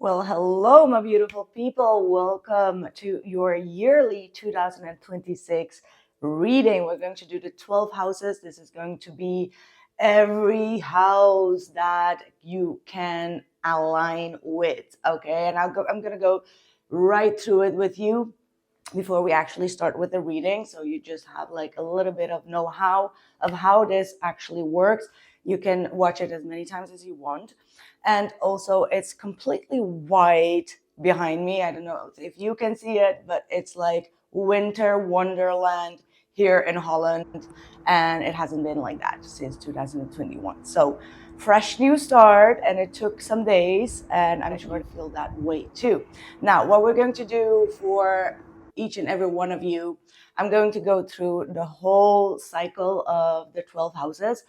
Well, hello, my beautiful people. Welcome to your yearly 2026 reading. We're going to do the 12 houses. This is going to be every house that you can align with. Okay, and I'm going to go right through it with you before we actually start with the reading, so you just have like a little bit of know-how of how this actually works. You can watch it as many times as you want, and also it's completely white behind me. I don't know if you can see it, but it's like winter wonderland here in Holland, and it hasn't been like that since 2021. So fresh new start, and it took some days, and I'm sure you feel that way too. Now, what we're going to do for each and every one of you, I'm going to go through the whole cycle of the 12 houses,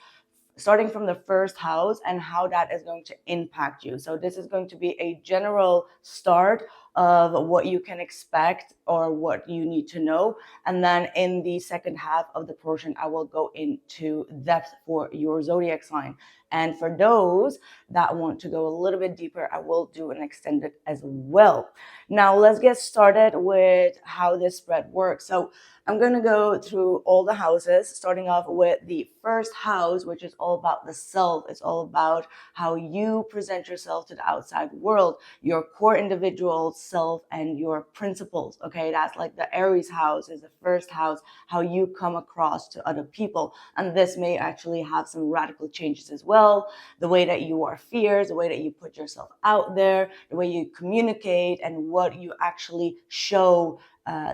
starting from the first house and how that is going to impact you. So this is going to be a general start of what you can expect or what you need to know. And then in the second half of the portion, I will go into depth for your zodiac sign. And for those that want to go a little bit deeper, I will do an extended as well. Now, let's get started with how this spread works. So I'm going to go through all the houses, starting off with the first house, which is all about the self. It's all about how you present yourself to the outside world, your core individual self and your principles. Okay, that's like the Aries house is the first house, how you come across to other people. And this may actually have some radical changes as well. The way that you are fierce, the way that you put yourself out there, the way you communicate, and what you actually show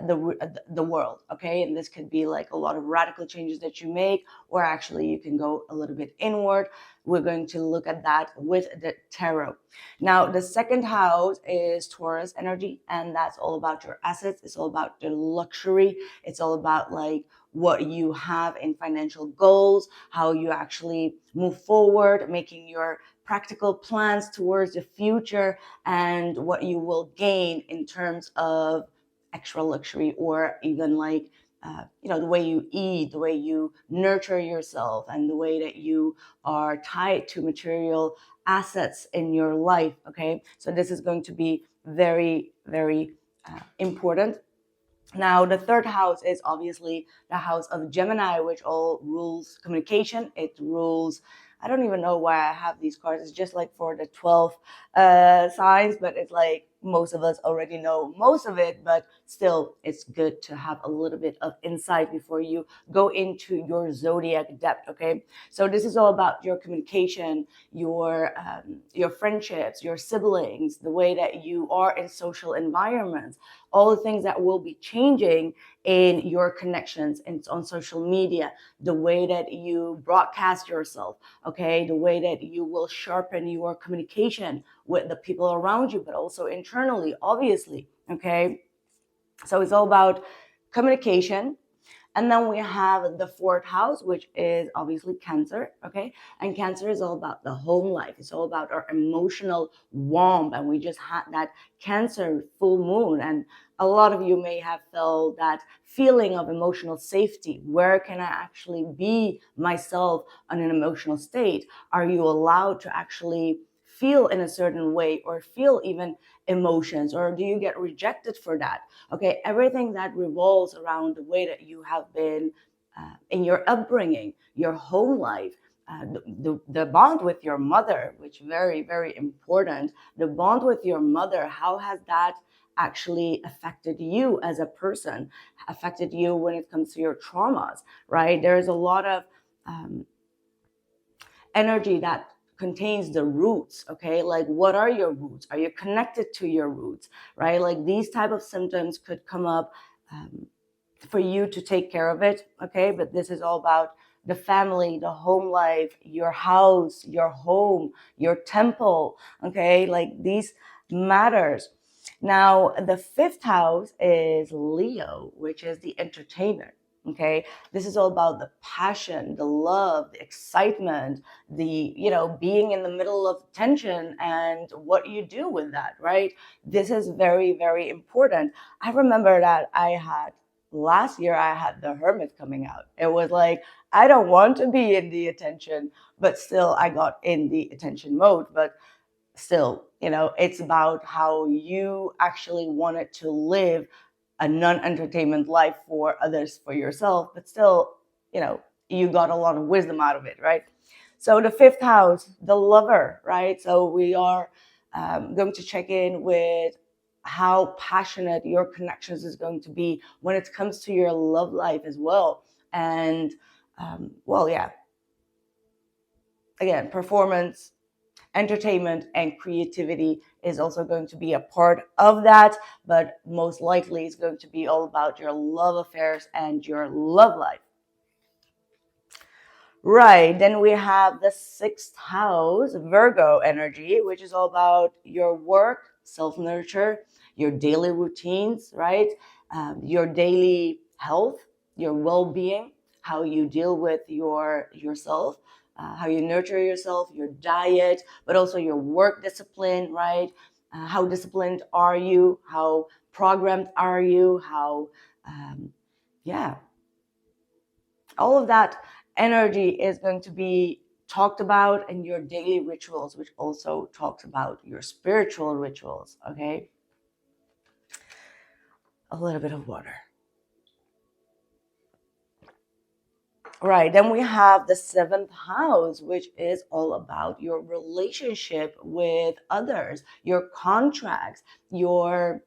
the world. Okay, and this could be like a lot of radical changes that you make, or actually you can go a little bit inward. We're going to look at that with the tarot. Now, the second house is Taurus energy, and that's all about your assets. It's all about your luxury. It's all about like what you have in financial goals, how you actually move forward, making your practical plans towards the future, and what you will gain in terms of extra luxury, or even like the way you eat, the way you nurture yourself, and the way that you are tied to material assets in your life. Okay, so this is going to be very, very important. Now, the third house is obviously the house of Gemini, which all rules communication. It rules, I don't even know why I have these cards. It's just like for the 12 signs, but it's like most of us already know most of it, but still it's good to have a little bit of insight before you go into your zodiac depth. Okay, so this is all about your communication, your friendships, your siblings, the way that you are in social environments, all the things that will be changing in your connections and on social media, the way that you broadcast yourself, okay, the way that you will sharpen your communication with the people around you, but also internally, obviously. Okay, so it's all about communication. And then we have the fourth house, which is obviously Cancer. Okay, and Cancer is all about the home life. It's all about our emotional warmth, and we just had that Cancer full moon, and a lot of you may have felt that feeling of emotional safety. Where can I actually be myself on an emotional state? Are you allowed to actually feel in a certain way, or feel even emotions, or do you get rejected for that? Okay, everything that revolves around the way that you have been in your upbringing, your home life, the bond with your mother, which very, very important. The bond with your mother, how has that actually affected you as a person, affected you when it comes to your traumas, right? There's a lot of energy that contains the roots. Okay, like what are your roots? Are you connected to your roots, right? Like these type of symptoms could come up for you to take care of it. Okay, but this is all about the family, the home life, your house, your home, your temple. Okay, like these matters. Now, the fifth house is Leo, which is the entertainer. Okay, this is all about the passion, the love, the excitement, the being in the middle of tension, and what you do with that, right? This is very, very important. I remember that last year I had the Hermit coming out. It was like, I don't want to be in the attention, but still I got in the attention mode. But still, it's about how you actually wanted to live a non-entertainment life for others, for yourself, but still, you got a lot of wisdom out of it, right? So the fifth house, the lover, right? So we are going to check in with how passionate your connections is going to be when it comes to your love life as well. And well, yeah, again, performance, entertainment, and creativity is also going to be a part of that, but most likely it's going to be all about your love affairs and your love life. Right, then we have the sixth house, Virgo energy, which is all about your work, self-nurture, your daily routines, right? Your daily health, your well-being, how you deal with yourself, how you nurture yourself, your diet, but also your work discipline, right? How disciplined are you? How programmed are you? How, yeah, all of that energy is going to be talked about in your daily rituals, which also talks about your spiritual rituals. Okay, a little bit of water. Right, then we have the seventh house, which is all about your relationship with others, your contracts, your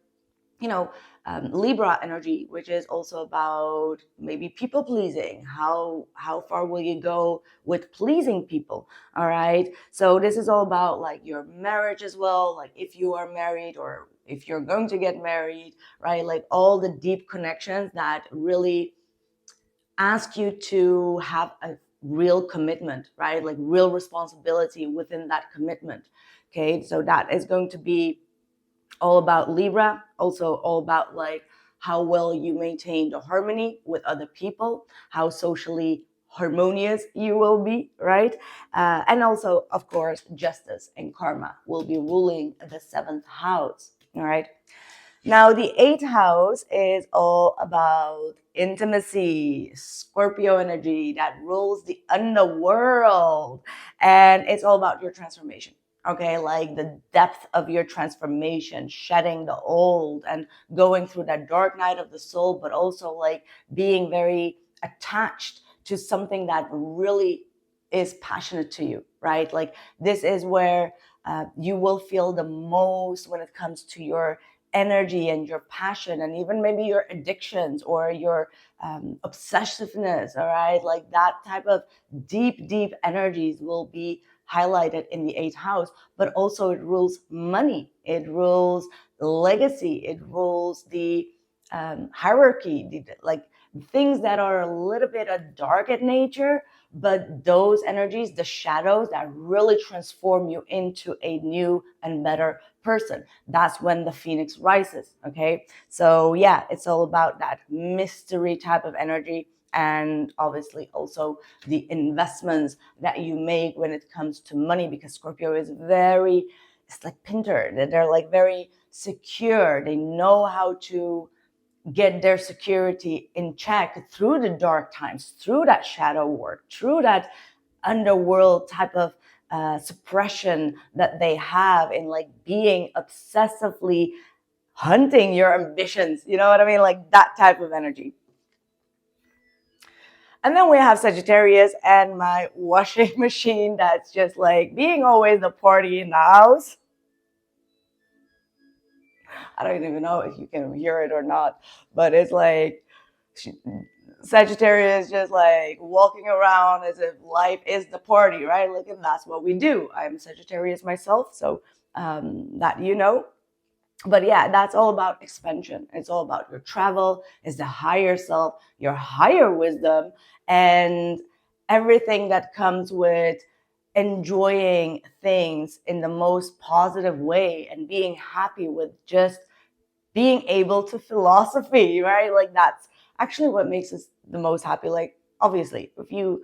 Libra energy, which is also about maybe people pleasing. How far will you go with pleasing people? All right, so this is all about like your marriage as well, like if you are married or if you're going to get married, right? Like all the deep connections that really ask you to have a real commitment, right? Like real responsibility within that commitment. Okay, so that is going to be all about Libra, also all about like how well you maintain the harmony with other people, how socially harmonious you will be, right? And also, of course, justice and karma will be ruling the seventh house, all right? Now, the eighth house is all about intimacy, Scorpio energy that rules the underworld. And it's all about your transformation. Okay, like the depth of your transformation, shedding the old and going through that dark night of the soul, but also like being very attached to something that really is passionate to you, right? Like this is where you will feel the most when it comes to your energy and your passion and even maybe your addictions or your obsessiveness, all right? Like that type of deep energies will be highlighted in the eighth house, but also it rules money, it rules legacy, it rules the hierarchy, like things that are a little bit dark at nature, but those energies, the shadows that really transform you into a new and better person. That's when the phoenix rises. Okay, so yeah, it's all about that mystery type of energy, and obviously also the investments that you make when it comes to money, because Scorpio is very, it's like Pinter, they're like very secure, they know how to get their security in check through the dark times, through that shadow work, through that underworld type of suppression that they have in like being obsessively hunting your ambitions. You know what I mean? Like that type of energy. And then we have Sagittarius and my washing machine that's just like being always the party in the house. I don't even know if you can hear it or not, but it's like Sagittarius is just like walking around as if life is the party, right? Like, and that's what we do. I'm Sagittarius myself, so that you know. But yeah, that's all about expansion. It's all about your travel, it's the higher self, your higher wisdom, and everything that comes with enjoying things in the most positive way and being happy with just being able to philosophy, right? Like that's actually what makes us the most happy. Like obviously, if you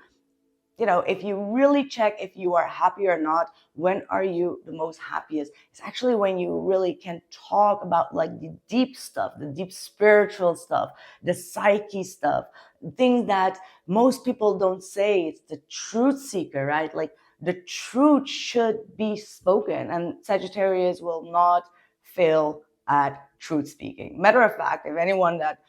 really check if you are happy or not, when are you the most happiest? It's actually when you really can talk about like the deep stuff, the deep spiritual stuff, the psyche stuff, things that most people don't say. It's the truth seeker, right? Like the truth should be spoken, and Sagittarius will not fail at truth speaking. Matter of fact, if anyone that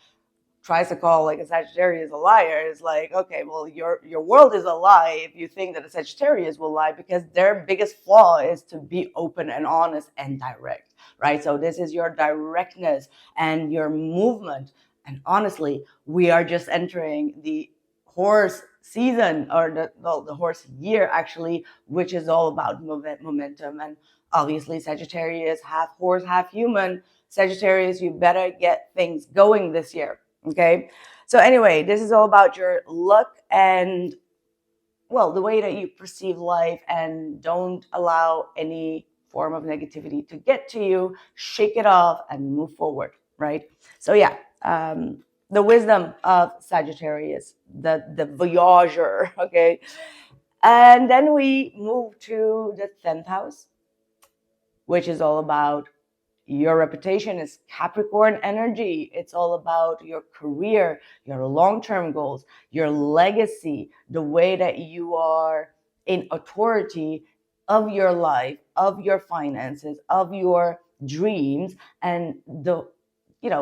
tries to call like a Sagittarius a liar is like, okay, well, your world is a lie if you think that a Sagittarius will lie, because their biggest flaw is to be open and honest and direct, right? So this is your directness and your movement. And honestly, we are just entering the horse season, or the horse year actually, which is all about momentum. And obviously Sagittarius, half horse, half human. Sagittarius, you better get things going this year. Okay, so anyway, this is all about your luck and, well, the way that you perceive life, and don't allow any form of negativity to get to you. Shake it off and move forward, right? So yeah, the wisdom of Sagittarius, the voyager, okay? And then we move to the 10th house, which is all about your reputation. Is Capricorn energy. It's all about your career, your long-term goals, your legacy, the way that you are in authority of your life, of your finances, of your dreams, and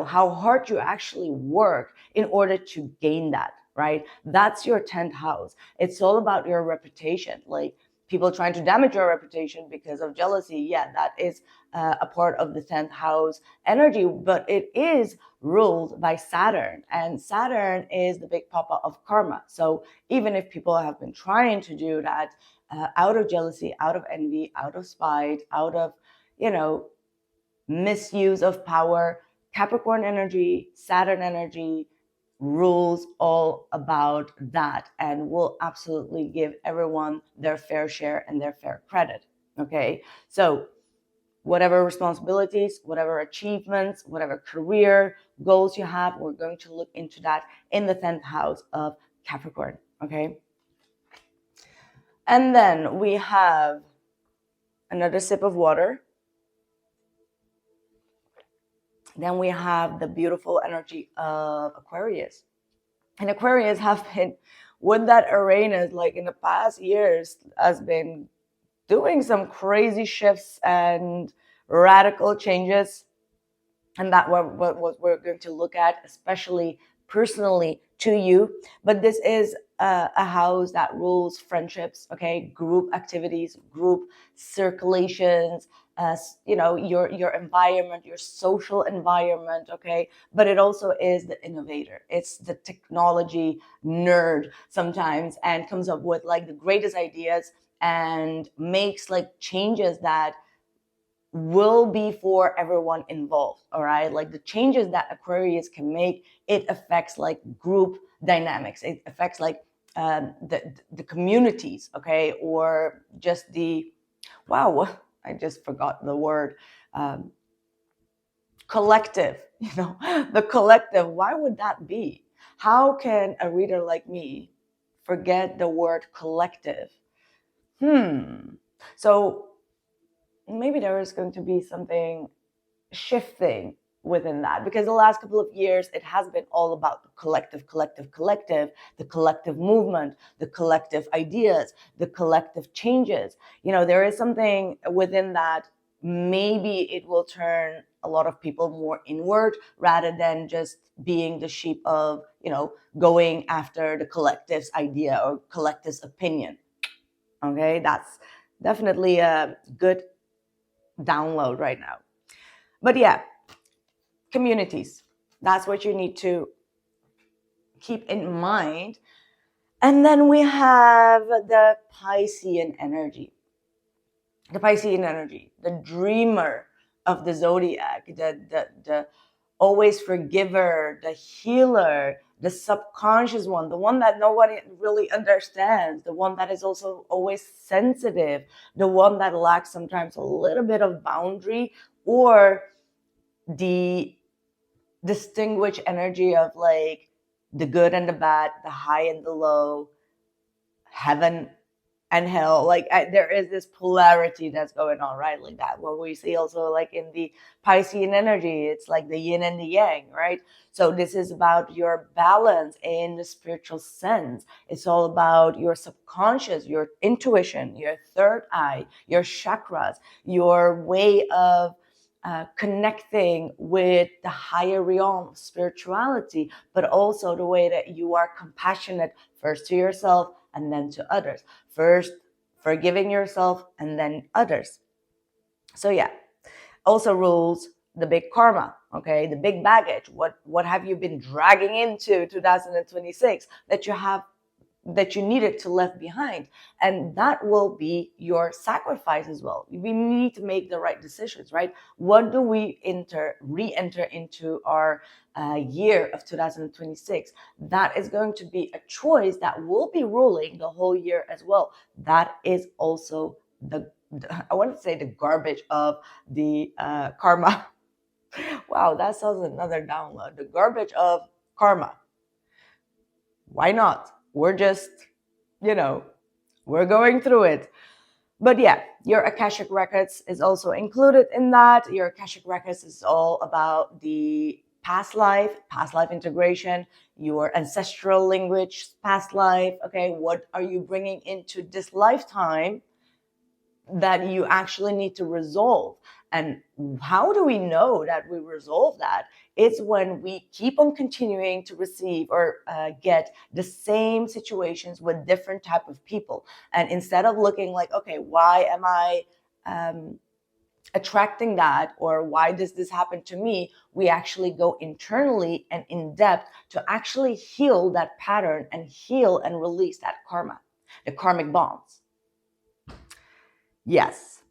how hard you actually work in order to gain that, right? That's your 10th house. It's all about your reputation. Like, people trying to damage your reputation because of jealousy, yeah, that is a part of the 10th house energy, but it is ruled by Saturn, and Saturn is the big papa of karma. So even if people have been trying to do that out of jealousy, out of envy, out of spite, out of, misuse of power, Capricorn energy, Saturn energy rules all about that, and will absolutely give everyone their fair share and their fair credit. Okay, so whatever responsibilities, whatever achievements, whatever career goals you have, we're going to look into that in the 10th house of Capricorn. Okay, and then we have another sip of water. Then we have the beautiful energy of Aquarius. And Aquarius have been with that Uranus, like in the past years, has been doing some crazy shifts and radical changes. And that what we're going to look at, especially personally to you. But this is a house that rules friendships, okay, group activities, group circulations, your environment, your social environment, okay. But it also is the innovator. It's the technology nerd sometimes, and comes up with like the greatest ideas and makes like changes that will be for everyone involved. All right, like the changes that Aquarius can make, it affects like group dynamics, it affects like the communities, okay, or just the, wow, I just forgot the word, collective, the collective. Why would that be? How can a reader like me forget the word collective? So maybe there is going to be something shifting within that, because the last couple of years it has been all about the collective, the collective movement, the collective ideas, the collective changes. There is something within that. Maybe it will turn a lot of people more inward, rather than just being the sheep of, going after the collective's idea or collective's opinion. Okay, that's definitely a good download right now. But yeah, communities, that's what you need to keep in mind. And then we have the Piscean energy. The Piscean energy, the dreamer of the zodiac, the always forgiver, the healer, the subconscious one, the one that nobody really understands, the one that is also always sensitive, the one that lacks sometimes a little bit of boundary, or the distinguished energy of like the good and the bad, the high and the low, heaven and hell. Like there is this polarity that's going on, right? Like that what we see also like in the Piscean energy, it's like the yin and the yang, right? So this is about your balance in the spiritual sense. It's all about your subconscious, your intuition, your third eye, your chakras, your way of connecting with the higher realm of spirituality, but also the way that you are compassionate first to yourself and then to others. First forgiving yourself and then others. So yeah, also rules the big karma, okay, the big baggage. What have you been dragging into 2026 that you needed to left behind? And that will be your sacrifice as well. We need to make the right decisions, right? What do we re-enter into our year of 2026? That is going to be a choice that will be ruling the whole year as well. That is also I want to say the garbage of the karma. Wow, that sounds another download. The garbage of karma. Why not? We're just, we're going through it. But yeah, your Akashic Records is also included in that. Your Akashic Records is all about the past life integration, your ancestral language, past life. Okay, what are you bringing into this lifetime that you actually need to resolve? And how do we know that we resolve that? It's when we keep on continuing to receive or get the same situations with different type of people. And instead of looking like, okay, why am I attracting that, or why does this happen to me, we actually go internally and in depth to actually heal that pattern and heal and release that karma, the karmic bonds. Yes.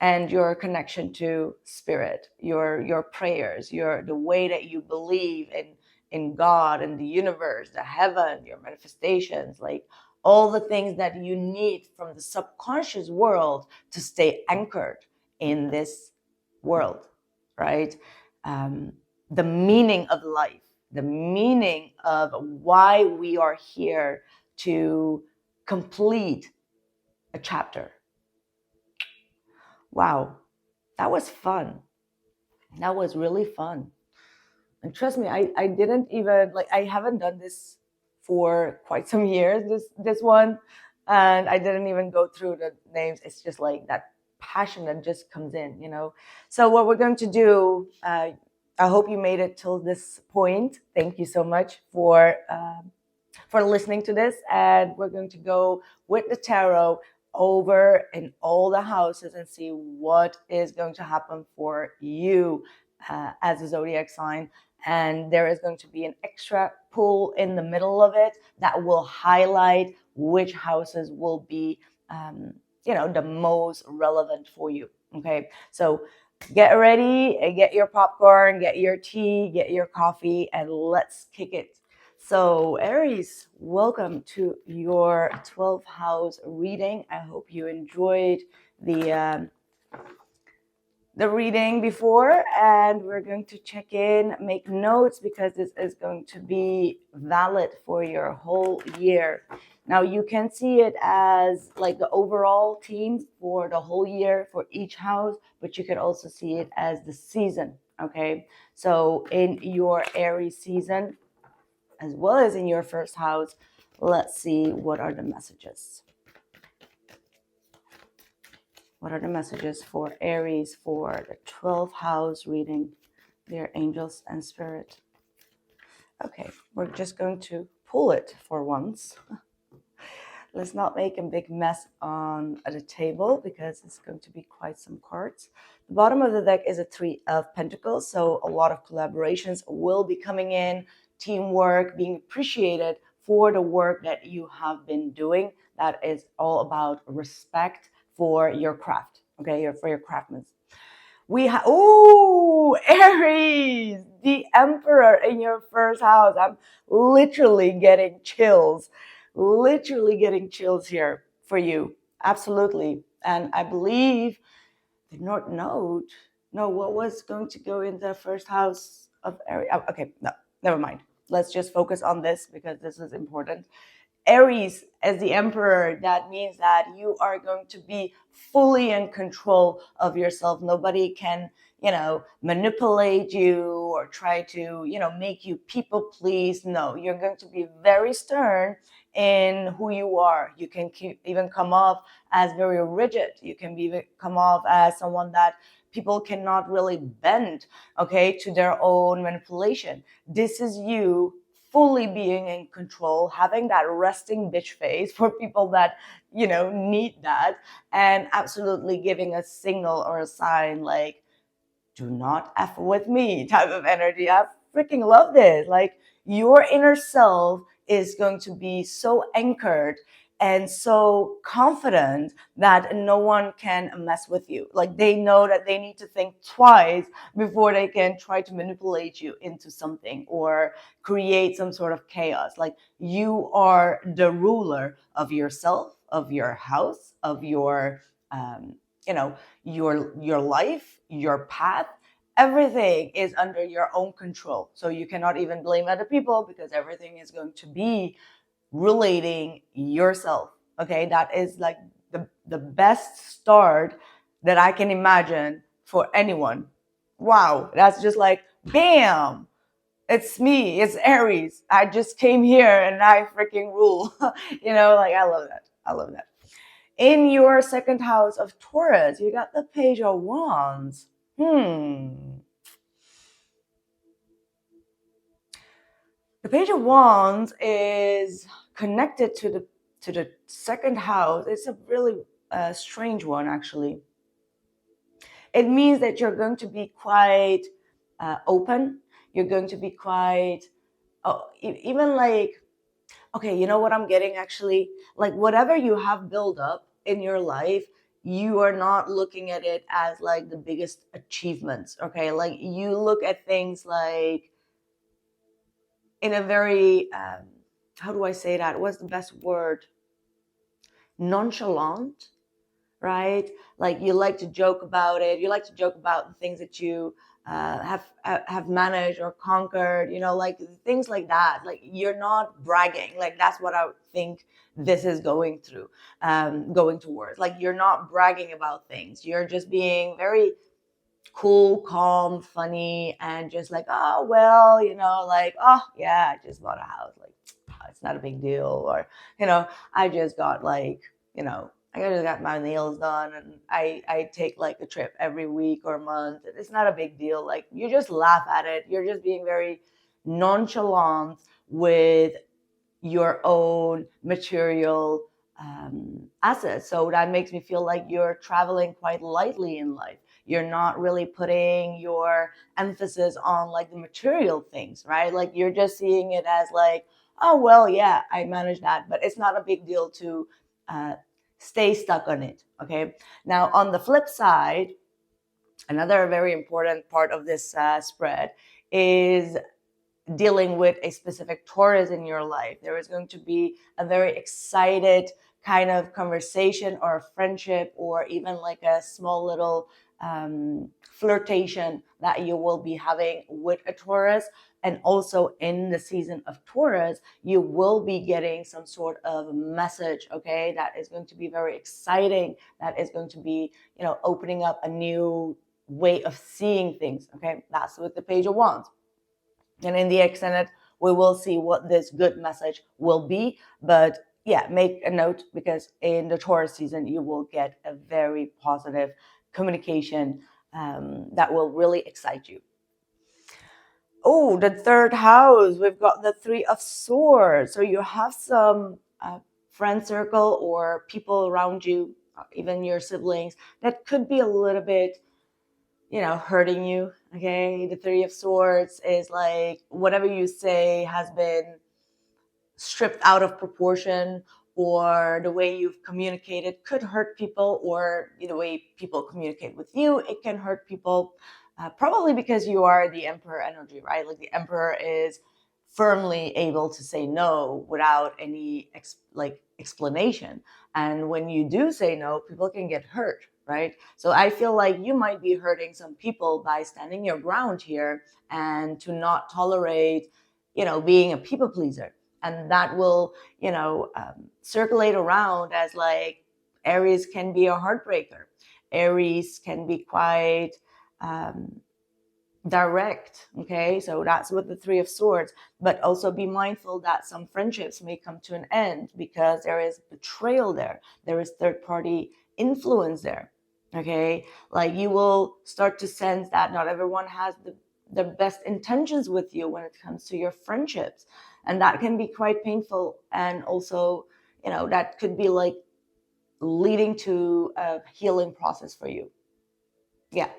And your connection to spirit, your prayers, the way that you believe in God and the universe, the heaven, your manifestations, like all the things that you need from the subconscious world to stay anchored in this world, right? The meaning of life, the meaning of why we are here to complete a chapter. Wow, that was fun. That was really fun. And trust me, I didn't even I haven't done this for quite some years, this one. And I didn't even go through the names. It's just like that passion that just comes in, So what we're going to do, I hope you made it till this point. Thank you so much for listening to this. And we're going to go with the tarot over in all the houses and see what is going to happen for you as a zodiac sign. And there is going to be an extra pull in the middle of it that will highlight which houses will be the most relevant for you. Okay, so get ready, get your popcorn, get your tea, get your coffee, and let's kick it. So Aries, welcome to your 12th house reading. I hope you enjoyed the reading before, and we're going to check in, make notes, because this is going to be valid for your whole year. Now you can see it as like the overall theme for the whole year for each house, but you can also see it as the season. Okay, so in your Aries season, as well as in your first house, let's see what are the messages. What are the messages for Aries for the 12th house reading, their angels and spirit? Okay, we're just going to pull it for once. Let's not make a big mess on the table because it's going to be quite some cards. The bottom of the deck is a 3 of Pentacles, so a lot of collaborations will be coming in, teamwork, being appreciated for the work that you have been doing. That is all about respect for your craft, okay, for your craftsmen. We have, Aries, the Emperor in your first house. I'm literally getting chills here for you. Absolutely. And I believe the North Node, no, what was going to go in the first house of Aries? Oh, okay, no, never mind. Let's just focus on this because this is important. Aries as the emperor, that means that you are going to be fully in control of yourself. Nobody can, manipulate you or try to, make you people please. No, you're going to be very stern in who you are. You can even come off as very rigid. You can come off as someone that people cannot really bend, okay, to their own manipulation. This is you fully being in control, having that resting bitch face for people that, need that, and absolutely giving a signal or a sign like, do not F with me type of energy. I freaking love this. Like, your inner self is going to be so anchored and so confident that no one can mess with you. Like, they know that they need to think twice before they can try to manipulate you into something or create some sort of chaos. Like, you are the ruler of yourself, of your house, of your you know your life, your path. Everything is under your own control, so you cannot even blame other people because everything is going to be relating yourself. Okay, that is like the best start that I can imagine for anyone. Wow, that's just like, bam, it's me, it's Aries. I just came here and I freaking rule. Like, I love that. I love that. In your second house of Taurus, you got the Page of Wands. The Page of Wands is connected to the second house. It's a really strange one, actually. It means that you're going to be quite open. You're going to be quite, even like, okay, you know what I'm getting actually? Like, whatever you have built up in your life, you are not looking at it as like the biggest achievements, okay? Like, you look at things like in a very, how do I say that? What's the best word? Nonchalant, right? Like, you like to joke about it. You like to joke about the things that you have managed or conquered, like things like that. Like, you're not bragging. Like, that's what I think this is going towards. Like, you're not bragging about things. You're just being very cool, calm, funny, and just like, oh, well, like, oh, yeah, I just bought a house. Like, it's not a big deal. Or, I just got like, I just got my nails done and I take like a trip every week or month. It's not a big deal. Like, you just laugh at it. You're just being very nonchalant with your own material assets. So that makes me feel like you're traveling quite lightly in life. You're not really putting your emphasis on like the material things, right? Like, you're just seeing it as like, oh, well, yeah, I managed that, but it's not a big deal to uh, stay stuck on it. Okay. Now, on the flip side, another very important part of this spread is dealing with a specific Taurus in your life. There is going to be a very excited kind of conversation or a friendship or even like a small little flirtation that you will be having with a Taurus. And also in the season of Taurus, you will be getting some sort of message, okay, that is going to be very exciting, that is going to be, opening up a new way of seeing things, okay? That's with the Page of Wands. And in the extended, we will see what this good message will be. But yeah, make a note, because in the Taurus season, you will get a very positive communication that will really excite you. Oh, the third house, we've got the Three of Swords. So you have some friend circle or people around you, even your siblings, that could be a little bit hurting you. Okay. The Three of Swords is like, whatever you say has been stripped out of proportion, or the way you've communicated could hurt people, or the way people communicate with you, it can hurt people. Probably because you are the Emperor energy, right? Like, the Emperor is firmly able to say no without any explanation. And when you do say no, people can get hurt, right? So I feel like you might be hurting some people by standing your ground here and to not tolerate, being a people pleaser. And that will, circulate around as like Aries can be a heartbreaker. Aries can be quite direct. Okay, so that's with the Three of Swords. But also be mindful that some friendships may come to an end because there is betrayal there. There is third party influence there. Okay, like you will start to sense that not everyone has the best intentions with you when it comes to your friendships, and that can be quite painful. And also, that could be like leading to a healing process for you. Yeah.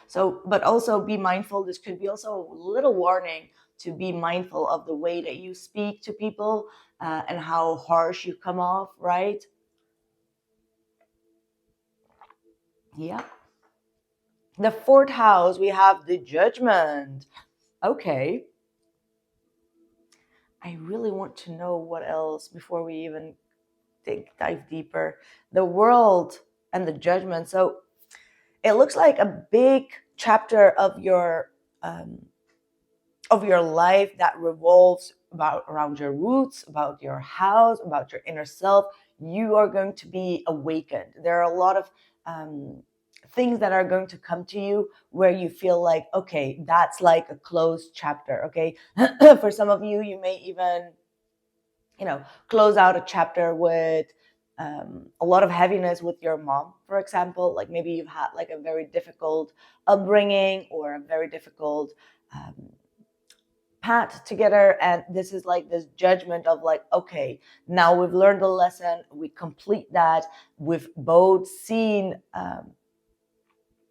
So, but also be mindful. This could be also a little warning to be mindful of the way that you speak to people, and how harsh you come off, right? Yeah. The fourth house, we have the Judgment. Okay. I really want to know what else before we even dive deeper. The World and the Judgment. So it looks like a big chapter of your life that revolves around your roots, about your house, about your inner self. You are going to be awakened. There are a lot of things that are going to come to you where you feel like, okay, that's like a closed chapter. Okay. For some of you, you may even close out a chapter with a lot of heaviness with your mom, for example. Like maybe you've had like a very difficult upbringing or a very difficult path together, and this is like this judgment of like, okay, now we've learned the lesson, we complete that, we've both seen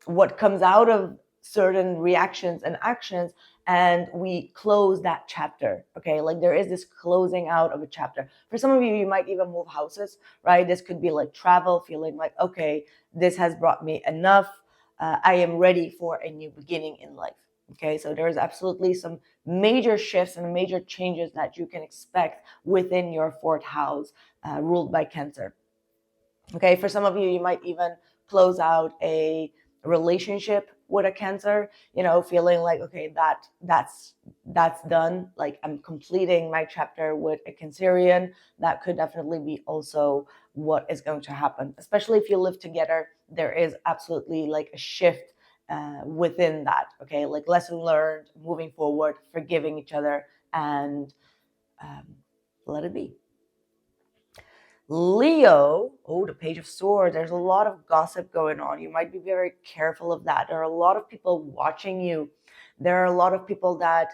what comes out of certain reactions and actions, and we close that chapter. Okay, like there is this closing out of a chapter. For some of you, you might even move houses, right? This could be like travel, feeling like, okay, this has brought me enough. I am ready for a new beginning in life. Okay, so there's absolutely some major shifts and major changes that you can expect within your fourth house, ruled by Cancer. Okay, for some of you, you might even close out a relationship with a Cancer, feeling like, okay, that's done. Like I'm completing my chapter with a Cancerian. That could definitely be also what is going to happen. Especially if you live together, there is absolutely like a shift within that. Okay, like lesson learned, moving forward, forgiving each other, and let it be. Leo, oh, the Page of Swords. There's a lot of gossip going on. You might be very careful of that. There are a lot of people watching you. There are a lot of people that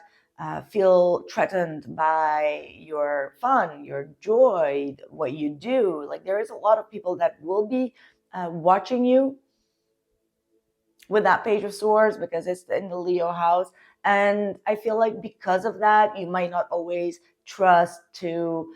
feel threatened by your fun, your joy, what you do. Like there is a lot of people that will be watching you with that Page of Swords because it's in the Leo house. And I feel like because of that, you might not always trust to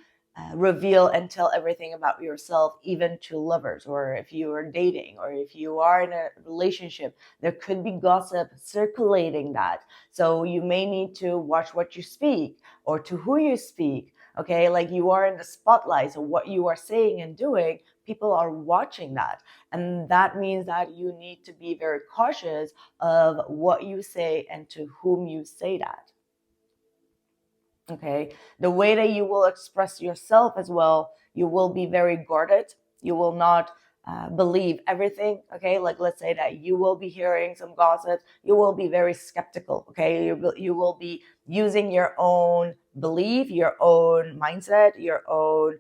reveal and tell everything about yourself, even to lovers, or if you are dating, or if you are in a relationship, there could be gossip circulating that. So you may need to watch what you speak or to who you speak. Okay, like you are in the spotlight, so what you are saying and doing, people are watching that. And that means that you need to be very cautious of what you say and to whom you say that. Okay, the way that you will express yourself as well, you will be very guarded. You will not believe everything. Okay, like let's say that you will be hearing some gossip, you will be very skeptical. Okay, you will be using your own belief, your own mindset, your own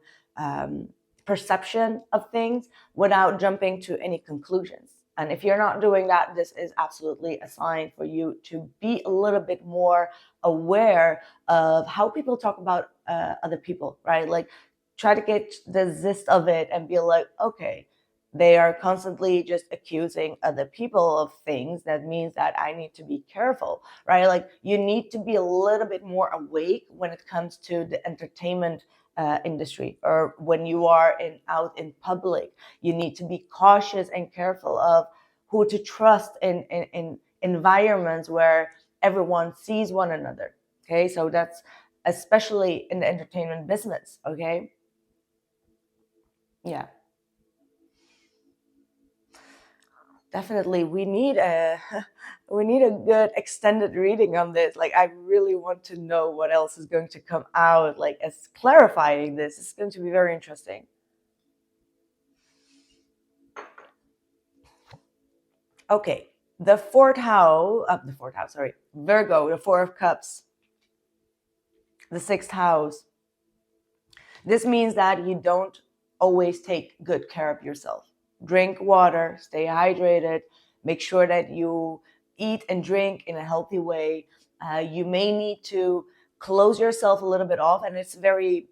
perception of things without jumping to any conclusions. And if you're not doing that, this is absolutely a sign for you to be a little bit more aware of how people talk about other people, right? Like try to get the gist of it and be like, okay, they are constantly just accusing other people of things. That means that I need to be careful, right? Like you need to be a little bit more awake when it comes to the entertainment industry, or when you are out in public. You need to be cautious and careful of who to trust in environments where everyone sees one another. Okay, so that's especially in the entertainment business. Okay, yeah. definitely we need a we need a good extended reading on this. Like, I really want to know what else is going to come out, like, as clarifying this. It's going to be very interesting. Okay, the fourth house, sorry, Virgo, the Four of Cups, the sixth house. This means that you don't always take good care of yourself. Drink water, stay hydrated, make sure that you eat and drink in a healthy way. You may need to close yourself a little bit off, and it's very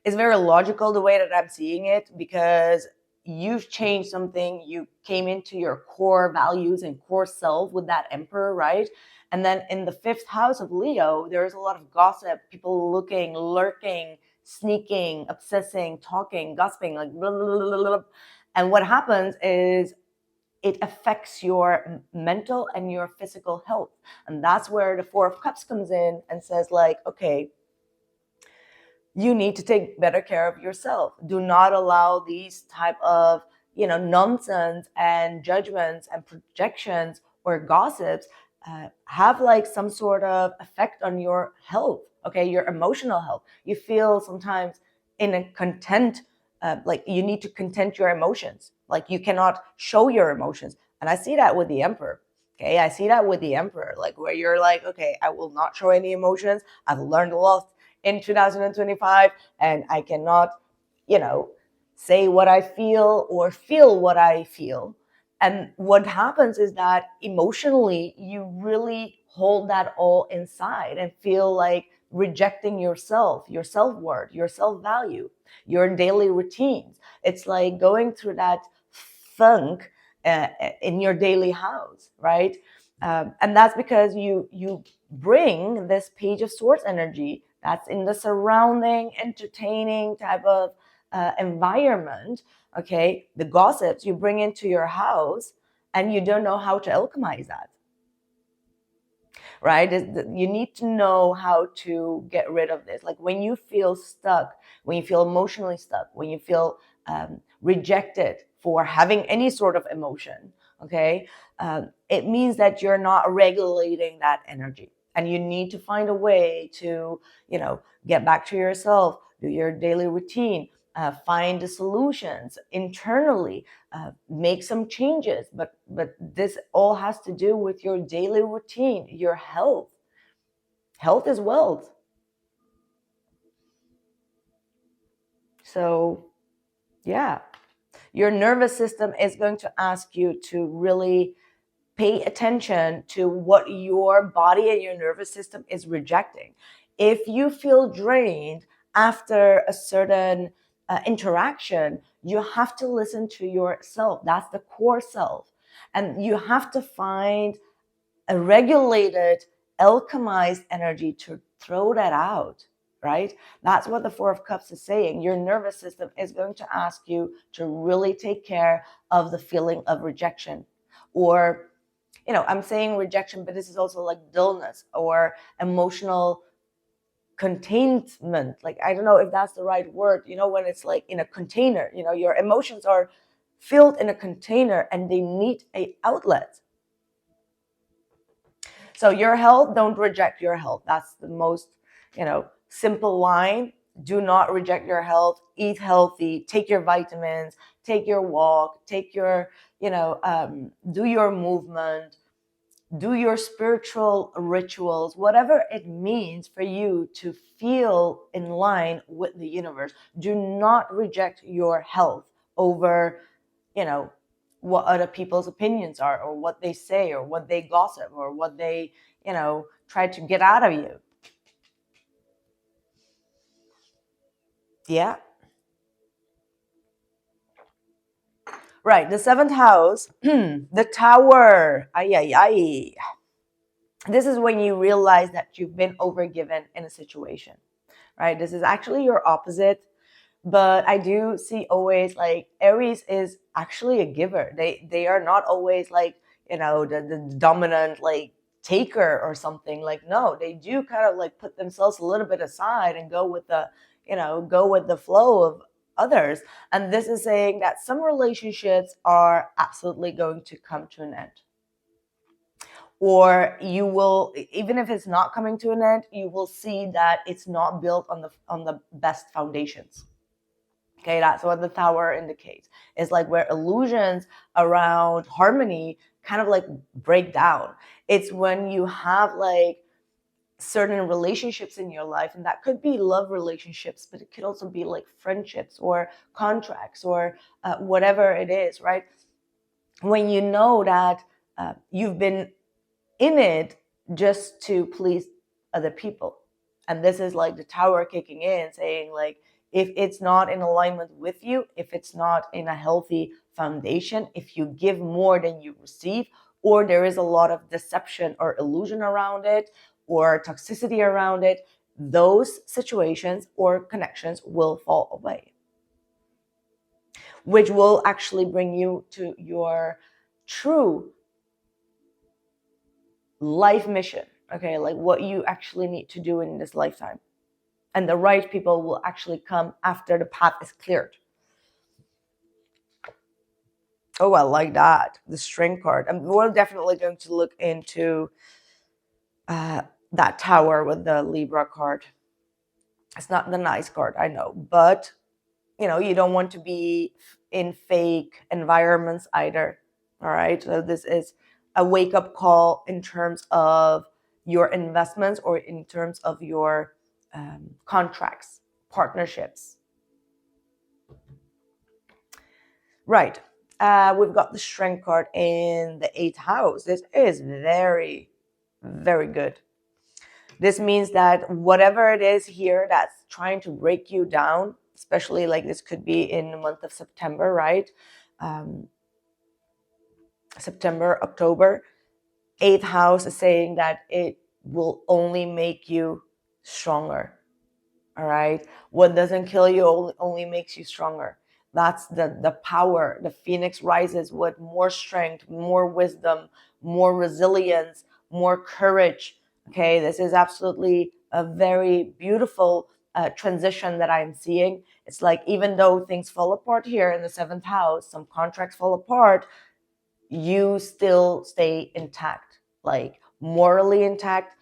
logical the way that I'm seeing it, because you've changed something. You came into your core values and core self with that Emperor, right? And then in the fifth house of Leo, there's a lot of gossip, people looking, lurking, sneaking, obsessing, talking, gossiping, like blah, blah, blah, blah, blah. And what happens is it affects your mental and your physical health. And that's where the Four of Cups comes in and says, like, okay, you need to take better care of yourself. Do not allow these type of, nonsense and judgments and projections or gossips have like some sort of effect on your health. Okay, your emotional health. You feel sometimes in a content, like you need to content your emotions. Like you cannot show your emotions, and I see that with the Emperor. Okay, I see that with the Emperor, like where you're like, okay, I will not show any emotions. I've learned a lot in 2025, and I cannot, say what I feel or feel what I feel. And what happens is that emotionally, you really hold that all inside and feel like rejecting yourself, your self-worth, your self-value, your daily routines. It's like going through that funk in your daily house, right? And that's because you bring this Page of Swords energy that's in the surrounding, entertaining type of environment. Okay, the gossips you bring into your house, and you don't know how to alchemize that. Right? You need to know how to get rid of this. Like when you feel stuck, when you feel emotionally stuck, when you feel rejected for having any sort of emotion, okay, it means that you're not regulating that energy. And you need to find a way to, get back to yourself, do your daily routine, find the solutions internally, make some changes. But this all has to do with your daily routine, your health. Health is wealth. So, yeah, your nervous system is going to ask you to really pay attention to what your body and your nervous system is rejecting. If you feel drained after a certain interaction, you have to listen to yourself. That's the core self. And you have to find a regulated, alchemized energy to throw that out, right? That's what the Four of Cups is saying. Your nervous system is going to ask you to really take care of the feeling of rejection. Or, I'm saying rejection, but this is also like dullness or emotional containment. Like, I don't know if that's the right word, when it's like in a container, your emotions are filled in a container and they need an outlet. So your health, don't reject your health. That's the most, simple line. Do not reject your health. Eat healthy. Take your vitamins. Take your walk. Take your, do your movement. Do your spiritual rituals, whatever it means for you to feel in line with the universe. Do not reject your health over, what other people's opinions are, or what they say, or what they gossip, or what they, try to get out of you. Yeah. Right. The seventh house, the Tower. Ay, ay, ay. This is when you realize that you've been overgiven in a situation, right? This is actually your opposite. But I do see always like Aries is actually a giver. They are not always like, the dominant like taker or something. Like, no, they do kind of like put themselves a little bit aside and go with the, go with the flow of others. And this is saying that some relationships are absolutely going to come to an end. Or you will, even if it's not coming to an end, you will see that it's not built on the best foundations. Okay, that's what the Tower indicates. It's like where illusions around harmony kind of like break down. It's when you have like certain relationships in your life, and that could be love relationships, but it could also be like friendships or contracts or whatever it is, right? When you know that you've been in it just to please other people. And this is like the Tower kicking in, saying like, if it's not in alignment with you, if it's not in a healthy foundation, if you give more than you receive, or there is a lot of deception or illusion around it, or toxicity around it, those situations or connections will fall away, which will actually bring you to your true life mission. Okay, like what you actually need to do in this lifetime. And the right people will actually come after the path is cleared. Oh, I like that. The Strength card. And we're definitely going to look into that Tower with the Libra card. It's not the nice card, I know. But, you know, you don't want to be in fake environments either. All right. So this is a wake-up call in terms of your investments or in terms of your contracts, partnerships. Right. We've got the Strength card in the 8th house. This is very, very good. This means that whatever it is here that's trying to break you down, especially like this could be in the month of September, right? September, October. 8th house is saying that it will only make you stronger. All right. What doesn't kill you only makes you stronger. That's the power. The phoenix rises with more strength, more wisdom, more resilience, more courage. Okay. This is absolutely a very beautiful transition that I'm seeing. It's like, even though things fall apart here in the 7th house, some contracts fall apart, you still stay intact, like morally intact,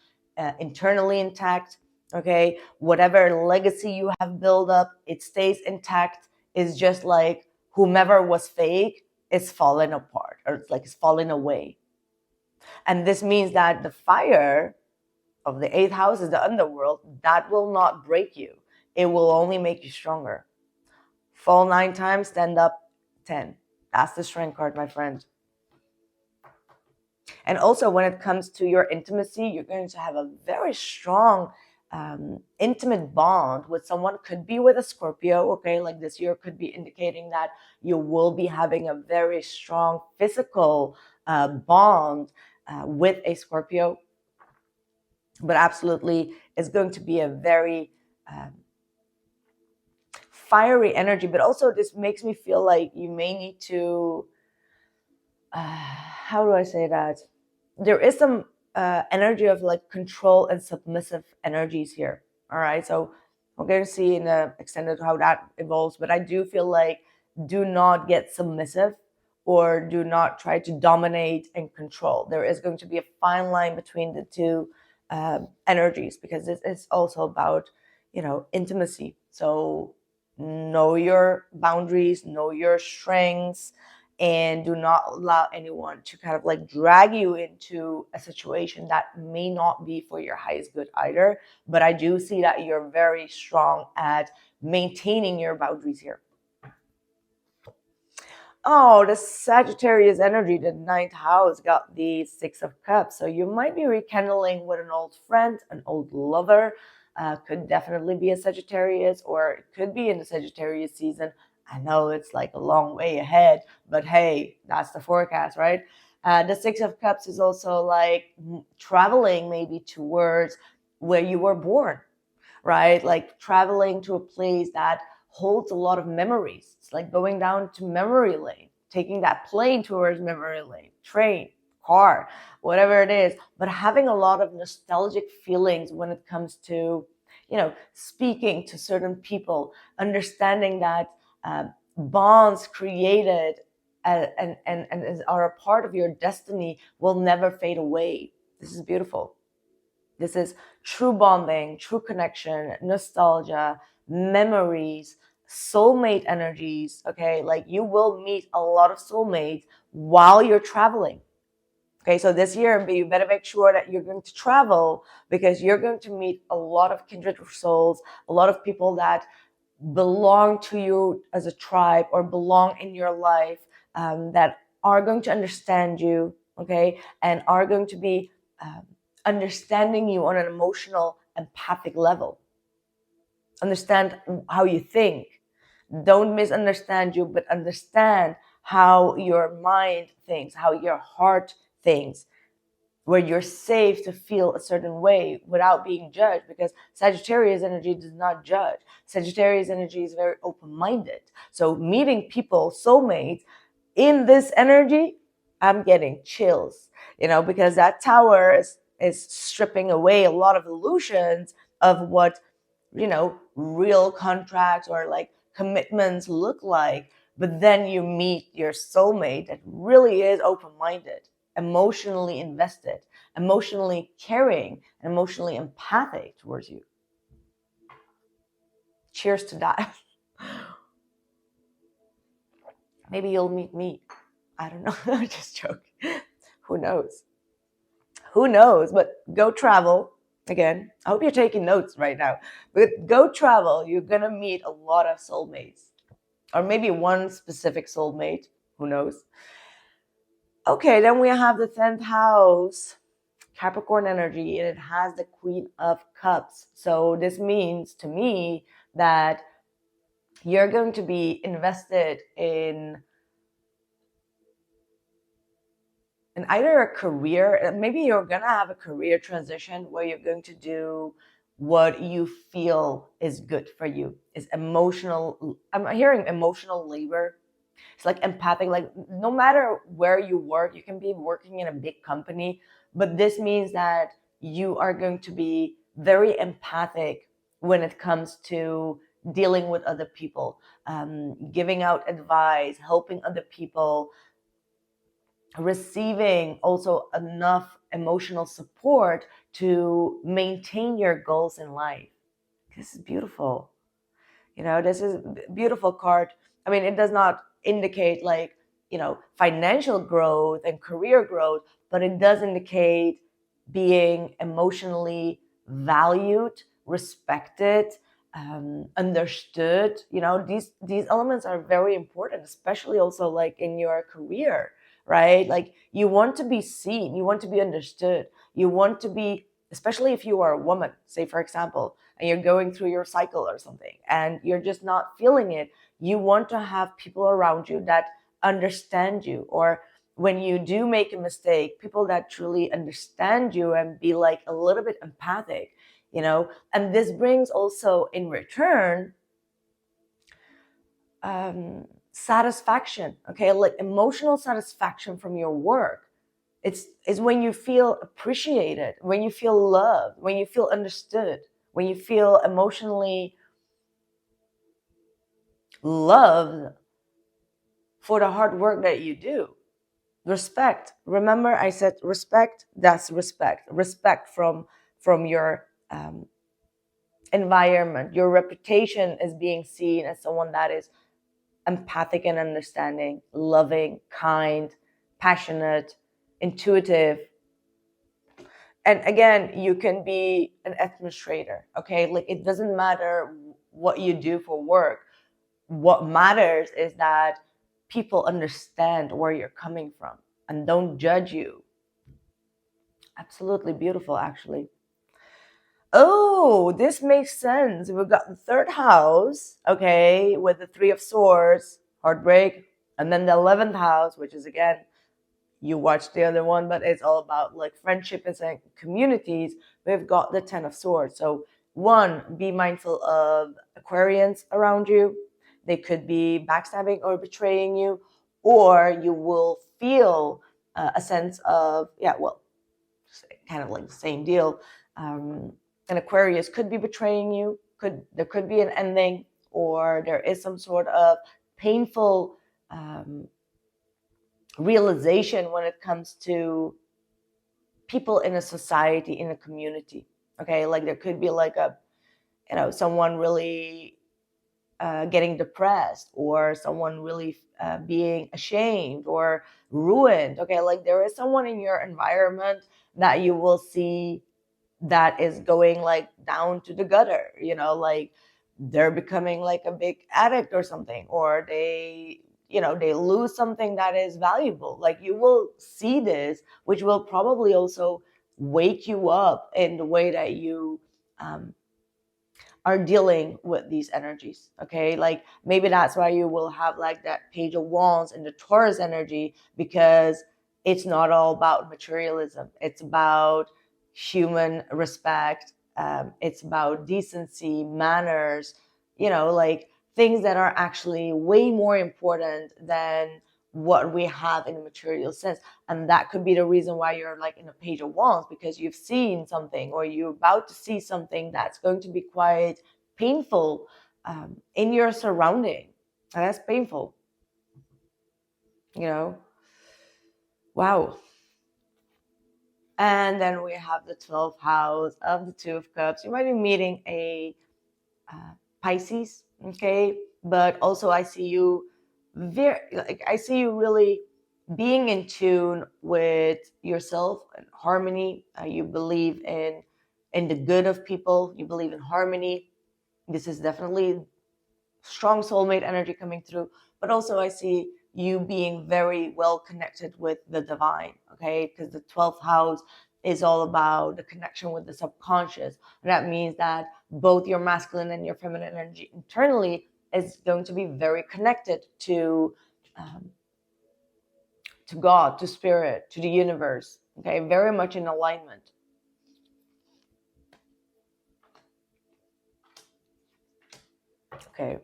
internally intact. Okay, whatever legacy you have built up, it stays intact. It's just like whomever was fake is falling apart, or it's like it's falling away. And this means that the fire of the 8th house is the underworld. That will not break you. It will only make you stronger. Fall 9 times, stand up 10. That's the Strength card, my friend. And also when it comes to your intimacy, you're going to have a very strong intimate bond with someone. Could be with a Scorpio. Okay, like this year could be indicating that you will be having a very strong physical bond with a Scorpio. But absolutely, it's going to be a very fiery energy. But also this makes me feel like you may need to how do I say that? There is some energy of like control and submissive energies here. All right. So we're going to see in the extended how that evolves. But I do feel like do not get submissive or do not try to dominate and control. There is going to be a fine line between the two energies, because this is also about, you know, intimacy. So know your boundaries, know your strengths, and do not allow anyone to kind of like drag you into a situation that may not be for your highest good either. But I do see that you're very strong at maintaining your boundaries here. Oh, the Sagittarius energy, the 9th house, got the 6 of Cups. So you might be rekindling with an old friend, an old lover. Could definitely be a Sagittarius, or it could be in the Sagittarius season. I know it's like a long way ahead, but hey, that's the forecast, right? The 6 of Cups is also like traveling maybe towards where you were born, right? Like traveling to a place that holds a lot of memories. It's like going down to memory lane, taking that plane towards memory lane, train, car, whatever it is, but having a lot of nostalgic feelings when it comes to, you know, speaking to certain people, understanding that bonds created and are a part of your destiny will never fade away. This is beautiful. This is true bonding, true connection, nostalgia, memories, soulmate energies. Okay, like you will meet a lot of soulmates while you're traveling. Okay, so this year you better make sure that you're going to travel, because you're going to meet a lot of kindred souls, a lot of people that belong to you as a tribe or belong in your life, that are going to understand you, okay, and are going to be understanding you on an emotional, empathic level. Understand how you think. Don't misunderstand you, but understand how your mind thinks, how your heart thinks, where you're safe to feel a certain way without being judged, because Sagittarius energy does not judge. Sagittarius energy is very open-minded. So meeting people, soulmates, in this energy, I'm getting chills, because that tower is stripping away a lot of illusions of what, real contracts or like commitments look like. But then you meet your soulmate that really is open-minded, emotionally invested, emotionally caring, and emotionally empathic towards you. Cheers to that. Maybe you'll meet me. I don't know. I'm just joking. Who knows? Who knows? But go travel. Again, I hope you're taking notes right now. But go travel. You're going to meet a lot of soulmates. Or maybe one specific soulmate. Who knows? Okay, then we have the 10th house, Capricorn energy, and it has the Queen of Cups. So this means to me that you're going to be invested in either a career, maybe you're going to have a career transition where you're going to do what you feel is good for you. Is emotional, I'm hearing emotional labor. It's like empathic, like no matter where you work, you can be working in a big company, but this means that you are going to be very empathic when it comes to dealing with other people, giving out advice, helping other people, receiving also enough emotional support to maintain your goals in life. This is beautiful. This is a beautiful card. I mean, it does not indicate like, financial growth and career growth, but it does indicate being emotionally valued, respected, understood. These elements are very important, especially also like in your career, right? Like you want to be seen, you want to be understood, you want to be, especially if you are a woman, say for example, and you're going through your cycle or something and you're just not feeling it, you want to have people around you that understand you, or when you do make a mistake, people that truly understand you and be like a little bit empathic, and this brings also in return satisfaction, okay, like emotional satisfaction from your work. It's when you feel appreciated, when you feel loved, when you feel understood, when you feel emotionally loved for the hard work that you do. Respect. Remember, I said respect. That's respect. Respect from your environment. Your reputation is being seen as someone that is empathic and understanding, loving, kind, passionate, intuitive. And again, you can be an administrator, okay? Like it doesn't matter what you do for work. What matters is that people understand where you're coming from and don't judge you. Absolutely beautiful, actually. Oh, this makes sense. We've got the 3rd house, okay, with the 3 of Swords, heartbreak, and then the 11th house, which is again, you watched the other one, but it's all about like friendships and communities. We've got the 10 of Swords. So 1, be mindful of Aquarians around you. They could be backstabbing or betraying you, or you will feel a sense of, kind of like the same deal. An Aquarius could be betraying you. There could be an ending, or there is some sort of painful realization when it comes to people in a society, in a community. Okay, like there could be like a, someone really getting depressed, or someone really being ashamed or ruined. Okay, like there is someone in your environment that you will see that is going like down to the gutter, like they're becoming like a big addict or something, or they lose something that is valuable. Like you will see this, which will probably also wake you up in the way that you are dealing with these energies. Okay, like maybe that's why you will have like that Page of Wands in the Taurus energy, because it's not all about materialism. It's about human respect. It's about decency, manners, like things that are actually way more important than what we have in a material sense. And that could be the reason why you're like in a Page of Wands, because you've seen something, or you're about to see something that's going to be quite painful in your surrounding. And that's painful, wow. And then we have the 12th house of the Two of Cups. You might be meeting a Pisces, okay? But also I see you I see you really being in tune with yourself and harmony. You believe in the good of people. You believe in harmony. This is definitely strong soulmate energy coming through. But also I see you being very well connected with the divine, okay? Because the 12th house is all about the connection with the subconscious. And that means that both your masculine and your feminine energy internally is going to be very connected to God, to spirit, to the universe, okay? Very much in alignment. Okay.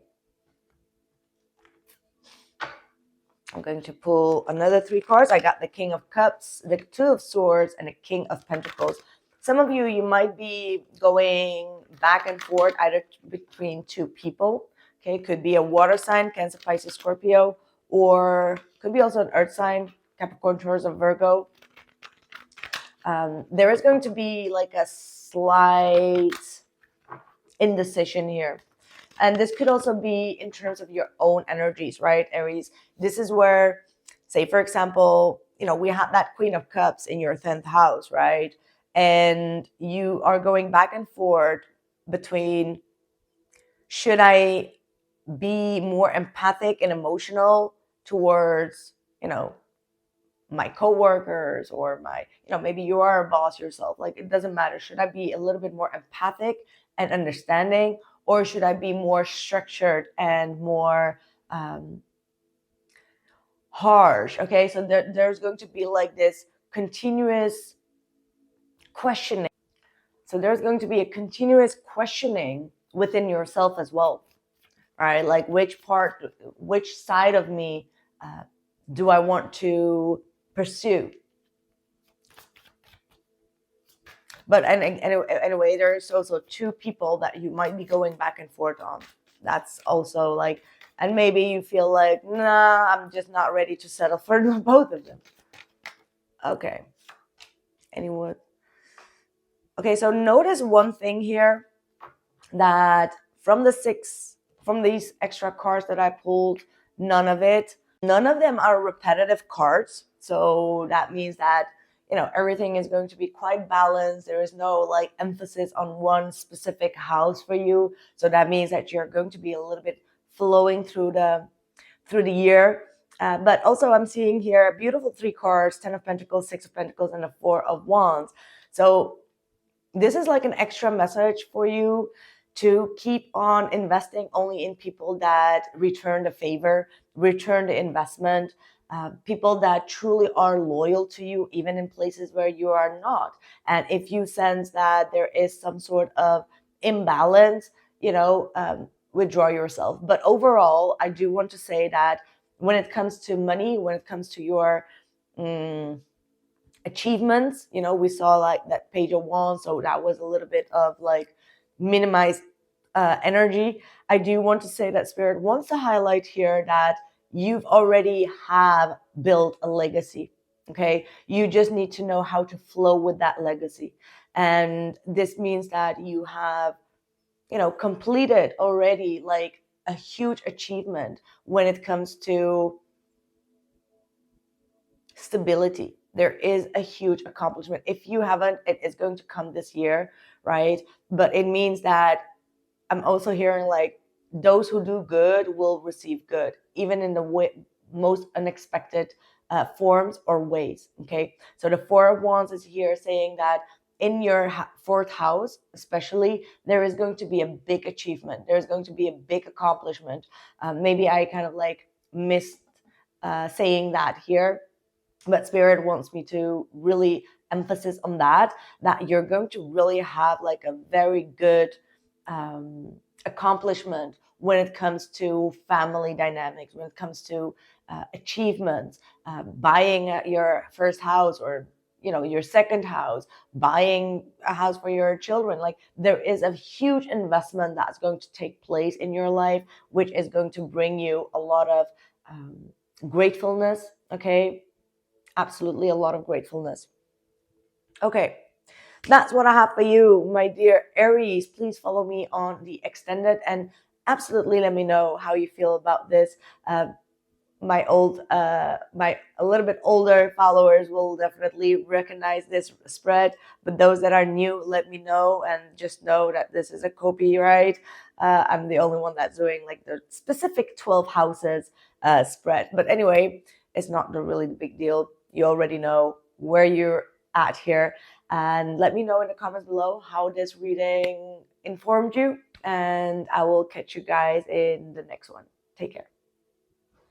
I'm going to pull another 3 cards. I got the King of Cups, the Two of Swords, and the King of Pentacles. Some of you might be going back and forth either between 2 people. Okay, could be a water sign, Cancer, Pisces, Scorpio, or could be also an earth sign, Capricorn, Taurus, or Virgo. There is going to be like a slight indecision here. And this could also be in terms of your own energies, right, Aries? This is where, say, for example, we have that Queen of Cups in your 10th house, right? And you are going back and forth between, should I be more empathic and emotional towards, my coworkers, or my, maybe you are a boss yourself. Like, it doesn't matter. Should I be a little bit more empathic and understanding, or should I be more structured and more harsh? Okay, so there's going to be like this continuous questioning. So there's going to be a continuous questioning within yourself as well, right? Like which side of me do I want to pursue? But anyway, there's also 2 people that you might be going back and forth on. That's also like, and maybe you feel like, nah, I'm just not ready to settle for both of them. Okay. Anyone? Okay, so notice one thing here, that from these extra cards that I pulled, none of them are repetitive cards. So that means that everything is going to be quite balanced. There is no like emphasis on one specific house for you. So that means that you're going to be a little bit flowing through the year. But also I'm seeing here a beautiful 3 cards, 10 of Pentacles, 6 of Pentacles, and a 4 of Wands. So this is like an extra message for you to keep on investing only in people that return the favor, return the investment, people that truly are loyal to you, even in places where you are not. And if you sense that there is some sort of imbalance, withdraw yourself. But overall, I do want to say that when it comes to money, when it comes to your achievements, we saw like that Page of Wands, so that was a little bit of like minimized energy, I do want to say that Spirit wants to highlight here that you've already have built a legacy. Okay, you just need to know how to flow with that legacy, and this means that you have, completed already like a huge achievement when it comes to stability. There is a huge accomplishment. If you haven't, it is going to come this year, right? But it means that I'm also hearing like those who do good will receive good, even in the most unexpected forms or ways. Okay, so the Four of Wands is here saying that in your fourth house, especially, there is going to be a big achievement. There's going to be a big accomplishment. Maybe I kind of like missed saying that here, but Spirit wants me to really emphasize on that you're going to really have like a very good accomplishment when it comes to family dynamics, when it comes to achievements, buying your first house, or your second house, buying a house for your children. Like, there is a huge investment that's going to take place in your life, which is going to bring you a lot of gratefulness. Okay, absolutely a lot of gratefulness. Okay, that's what I have for you, my dear Aries. Please follow me on the extended and absolutely let me know how you feel about this. My a little bit older followers will definitely recognize this spread, but those that are new, let me know, and just know that this is a copyright. I'm the only one that's doing like the specific 12 houses spread, but anyway, it's not really the big deal. You already know where you're at here, and let me know in the comments below how this reading informed you, and I will catch you guys in the next one. Take care.